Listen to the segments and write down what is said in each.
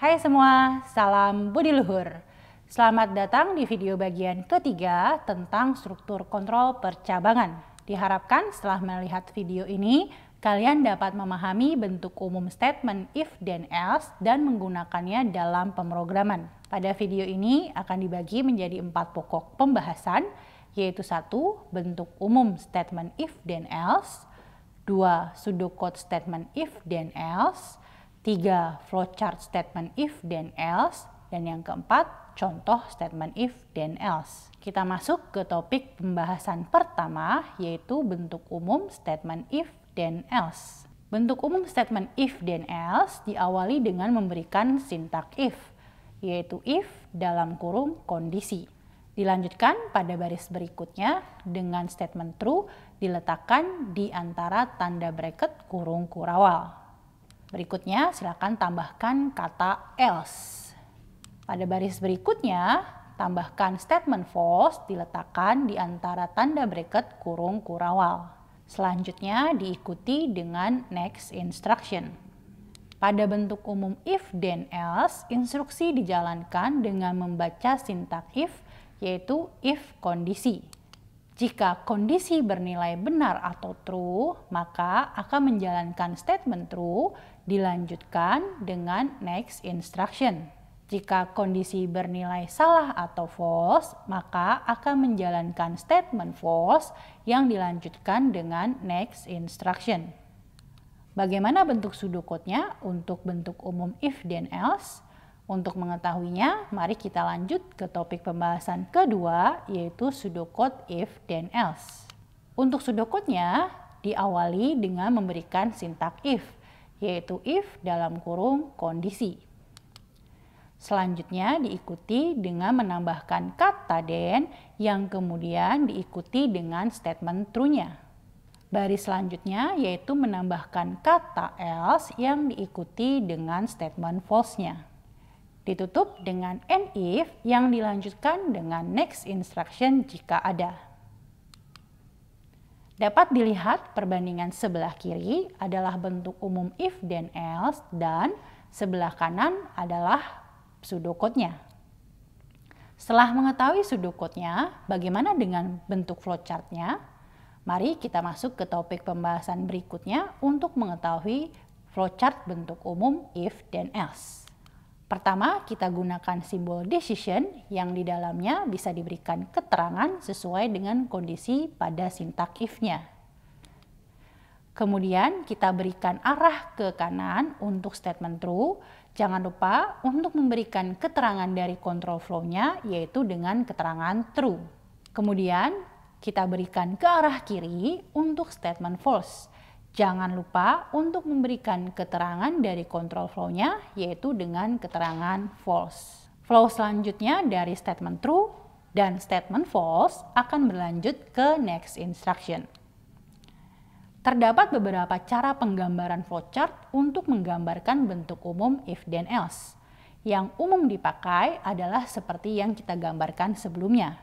Hai semua, salam budi luhur. Selamat datang di video bagian ketiga tentang struktur kontrol percabangan. Diharapkan setelah melihat video ini, kalian dapat memahami bentuk umum statement if dan else dan menggunakannya dalam pemrograman. Pada video ini akan dibagi menjadi 4 pokok pembahasan, yaitu 1. Bentuk umum statement if dan else, 2. Pseudocode statement if dan else, 3. Flowchart statement if dan else, dan yang keempat, contoh statement if dan else. Kita masuk ke topik pembahasan pertama, yaitu bentuk umum statement if dan else. Bentuk umum statement if dan else diawali dengan memberikan sintak if, yaitu if dalam kurung kondisi. Dilanjutkan pada baris berikutnya dengan statement true diletakkan di antara tanda bracket kurung kurawal. Berikutnya silakan tambahkan kata else. Pada baris berikutnya tambahkan statement false diletakkan di antara tanda bracket kurung kurawal. Selanjutnya diikuti dengan next instruction. Pada bentuk umum if dan else, instruksi dijalankan dengan membaca sintak if, yaitu if kondisi. Jika kondisi bernilai benar atau true, maka akan menjalankan statement true dilanjutkan dengan next instruction. Jika kondisi bernilai salah atau false, maka akan menjalankan statement false yang dilanjutkan dengan next instruction. Bagaimana bentuk pseudocode-nya untuk bentuk umum if dan else? Untuk mengetahuinya, mari kita lanjut ke topik pembahasan kedua, yaitu pseudocode if dan else. Untuk pseudocode-nya diawali dengan memberikan sintak if, yaitu if dalam kurung kondisi. Selanjutnya diikuti dengan menambahkan kata then yang kemudian diikuti dengan statement true-nya. Baris selanjutnya yaitu menambahkan kata else yang diikuti dengan statement false-nya. Ditutup dengan and if yang dilanjutkan dengan next instruction jika ada. Dapat dilihat perbandingan sebelah kiri adalah bentuk umum if dan else dan sebelah kanan adalah pseudocode-nya. Setelah mengetahui pseudocode-nya, bagaimana dengan bentuk flowchart-nya? Mari kita masuk ke topik pembahasan berikutnya untuk mengetahui flowchart bentuk umum if dan else. Pertama, kita gunakan simbol decision yang di dalamnya bisa diberikan keterangan sesuai dengan kondisi pada sintak if-nya. Kemudian kita berikan arah ke kanan untuk statement true. Jangan lupa untuk memberikan keterangan dari control flow-nya yaitu dengan keterangan true. Kemudian kita berikan ke arah kiri untuk statement false. Jangan lupa untuk memberikan keterangan dari control flow-nya yaitu dengan keterangan false. Flow selanjutnya dari statement true dan statement false akan berlanjut ke next instruction. Terdapat beberapa cara penggambaran flowchart untuk menggambarkan bentuk umum if dan else. Yang umum dipakai adalah seperti yang kita gambarkan sebelumnya.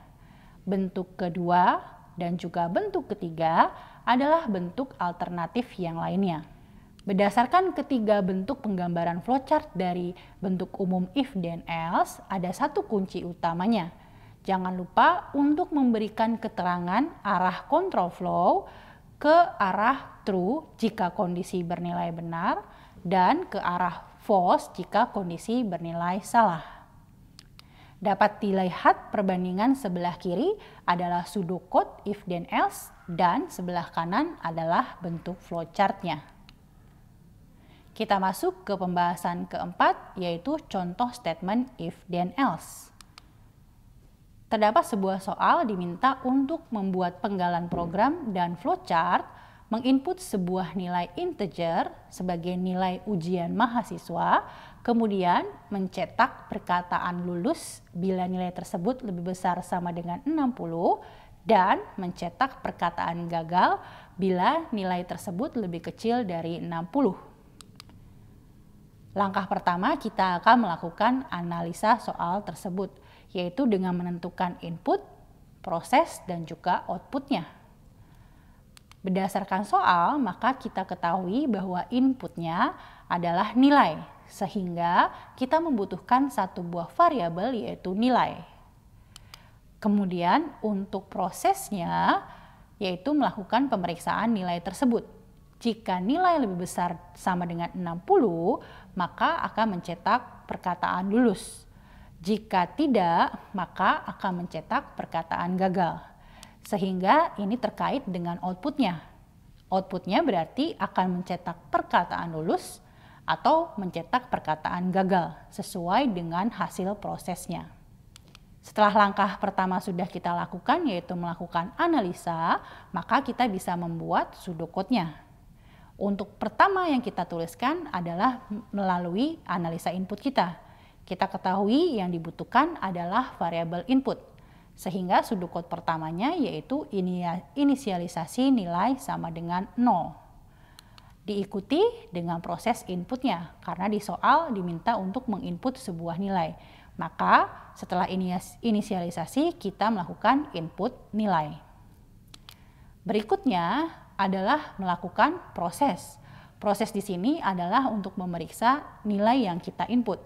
Bentuk kedua dan juga bentuk ketiga adalah bentuk alternatif yang lainnya. Berdasarkan ketiga bentuk penggambaran flowchart dari bentuk umum if dan else, ada satu kunci utamanya. Jangan lupa untuk memberikan keterangan arah control flow ke arah true jika kondisi bernilai benar dan ke arah false jika kondisi bernilai salah. Dapat dilihat perbandingan sebelah kiri adalah pseudocode if dan else dan sebelah kanan adalah bentuk flowchart-nya. Kita masuk ke pembahasan keempat yaitu contoh statement if dan else. Terdapat sebuah soal diminta untuk membuat penggalan program dan flowchart menginput sebuah nilai integer sebagai nilai ujian mahasiswa, kemudian mencetak perkataan lulus bila nilai tersebut lebih besar sama dengan 60 dan mencetak perkataan gagal bila nilai tersebut lebih kecil dari 60. Langkah pertama kita akan melakukan analisa soal tersebut, yaitu dengan menentukan input, proses, dan juga outputnya. Berdasarkan soal, maka kita ketahui bahwa inputnya adalah nilai sehingga kita membutuhkan satu buah variabel yaitu nilai. Kemudian untuk prosesnya yaitu melakukan pemeriksaan nilai tersebut. Jika nilai lebih besar sama dengan 60, maka akan mencetak perkataan lulus. Jika tidak, maka akan mencetak perkataan gagal. Sehingga ini terkait dengan outputnya. Outputnya berarti akan mencetak perkataan lulus atau mencetak perkataan gagal sesuai dengan hasil prosesnya. Setelah langkah pertama sudah kita lakukan yaitu melakukan analisa, maka kita bisa membuat pseudocode-nya. Untuk pertama yang kita tuliskan adalah melalui analisa input kita. Kita ketahui yang dibutuhkan adalah variabel input. Sehingga pseudocode pertamanya yaitu inisialisasi nilai sama dengan 0. Diikuti dengan proses inputnya karena di soal diminta untuk menginput sebuah nilai. Maka setelah inisialisasi kita melakukan input nilai. Berikutnya adalah melakukan proses. Proses di sini adalah untuk memeriksa nilai yang kita input.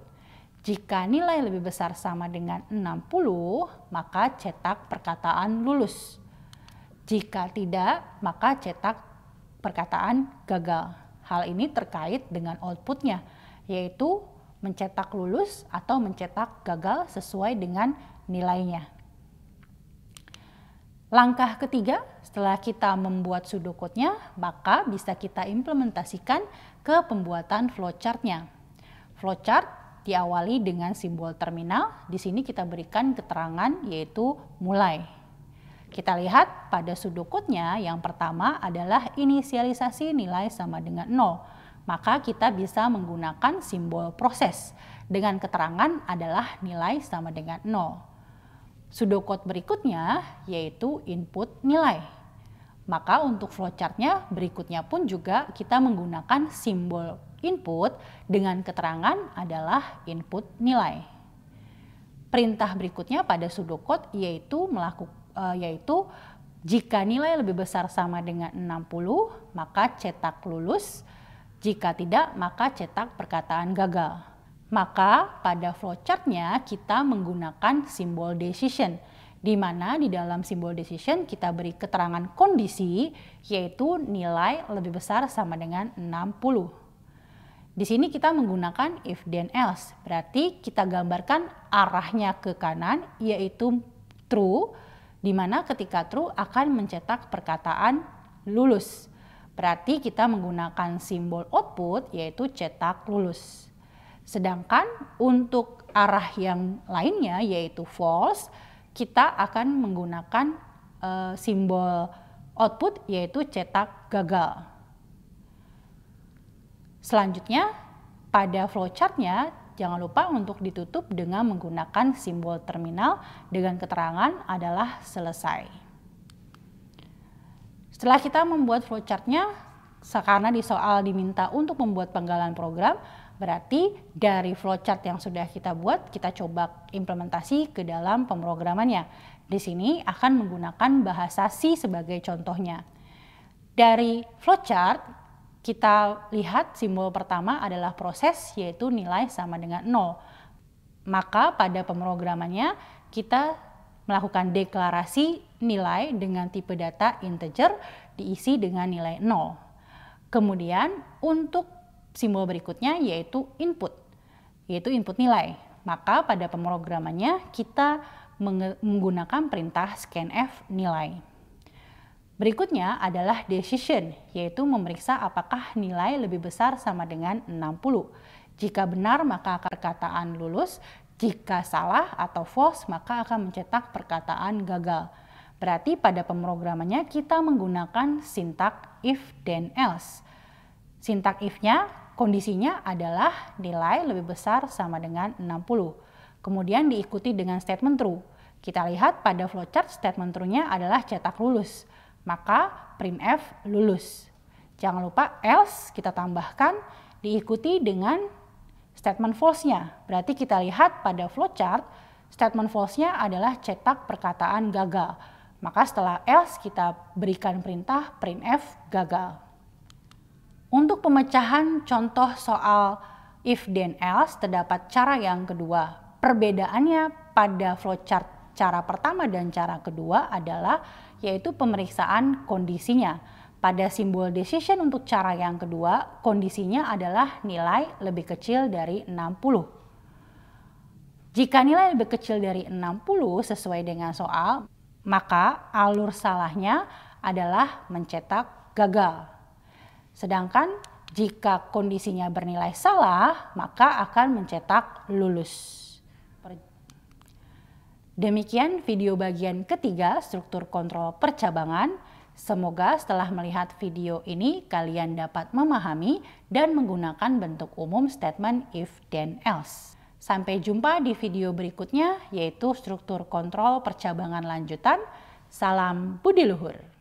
Jika nilai lebih besar sama dengan 60, maka cetak perkataan lulus. Jika tidak, maka cetak perkataan gagal. Hal ini terkait dengan outputnya, yaitu mencetak lulus atau mencetak gagal sesuai dengan nilainya. Langkah ketiga, setelah kita membuat pseudocode-nya, maka bisa kita implementasikan ke pembuatan flowchart-nya. Flowchart diawali dengan simbol terminal. Di sini kita berikan keterangan yaitu mulai. Kita lihat pada pseudocode-nya yang pertama adalah inisialisasi nilai sama dengan 0. Maka kita bisa menggunakan simbol proses dengan keterangan adalah nilai sama dengan 0. Pseudocode berikutnya yaitu input nilai. Maka untuk flowchart-nya berikutnya pun juga kita menggunakan simbol input dengan keterangan adalah input nilai. Perintah berikutnya pada pseudocode yaitu jika nilai lebih besar sama dengan 60, maka cetak lulus. Jika tidak, maka cetak perkataan gagal. Maka pada flowchart-nya kita menggunakan simbol decision, di mana di dalam simbol decision kita beri keterangan kondisi, yaitu nilai lebih besar sama dengan 60. Di sini kita menggunakan if then else, berarti kita gambarkan arahnya ke kanan, yaitu true, di mana ketika true akan mencetak perkataan lulus. Berarti kita menggunakan simbol output yaitu cetak lulus. Sedangkan untuk arah yang lainnya yaitu false, kita akan menggunakan simbol output yaitu cetak gagal. Selanjutnya pada flowchart-nya jangan lupa untuk ditutup dengan menggunakan simbol terminal dengan keterangan adalah selesai. Setelah kita membuat flowchart-nya, karena di soal diminta untuk membuat penggalan program, berarti dari flowchart yang sudah kita buat, kita coba implementasi ke dalam pemrogramannya. Di sini akan menggunakan bahasa C sebagai contohnya. Dari flowchart, kita lihat simbol pertama adalah proses yaitu nilai sama dengan 0. Maka pada pemrogramannya kita melakukan deklarasi nilai dengan tipe data integer diisi dengan nilai 0. Kemudian untuk simbol berikutnya yaitu input nilai. Maka pada pemrogramannya kita menggunakan perintah scanf nilai. Berikutnya adalah decision, yaitu memeriksa apakah nilai lebih besar sama dengan 60. Jika benar maka perkataan lulus, jika salah atau false maka akan mencetak perkataan gagal. Berarti pada pemrogramannya kita menggunakan sintak if then else. Sintak if-nya kondisinya adalah nilai lebih besar sama dengan 60. Kemudian diikuti dengan statement true. Kita lihat pada flowchart statement true-nya adalah cetak lulus. Maka printf lulus. Jangan lupa else kita tambahkan diikuti dengan statement false-nya. Berarti kita lihat pada flowchart statement false-nya adalah cetak perkataan gagal. Maka setelah else kita berikan perintah printf gagal. Untuk pemecahan contoh soal if then else terdapat cara yang kedua. Perbedaannya pada flowchart cara pertama dan cara kedua adalah yaitu pemeriksaan kondisinya. Pada simbol decision untuk cara yang kedua, kondisinya adalah nilai lebih kecil dari 60. Jika nilai lebih kecil dari 60 sesuai dengan soal, maka alur salahnya adalah mencetak gagal. Sedangkan jika kondisinya bernilai salah, maka akan mencetak lulus. Demikian video bagian ketiga struktur kontrol percabangan. Semoga setelah melihat video ini kalian dapat memahami dan menggunakan bentuk umum statement if then else. Sampai jumpa di video berikutnya yaitu struktur kontrol percabangan lanjutan. Salam budi luhur.